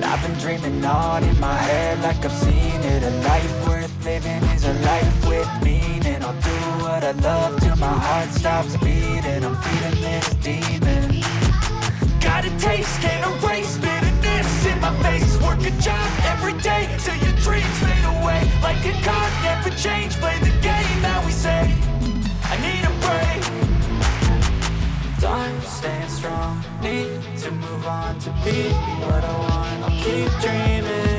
I've been dreaming on in my head like I've seen it. A life worth living is a life with meaning. I'll do what I love till my heart stops beating. I'm feeding this demon. Got a taste, can't erase bitterness in my face. Work a job every day till your dreams fade away. Like a card, never change, play the game that we say. I need a break. Time staying strong, need to move on to be what I want. I'll keep dreaming.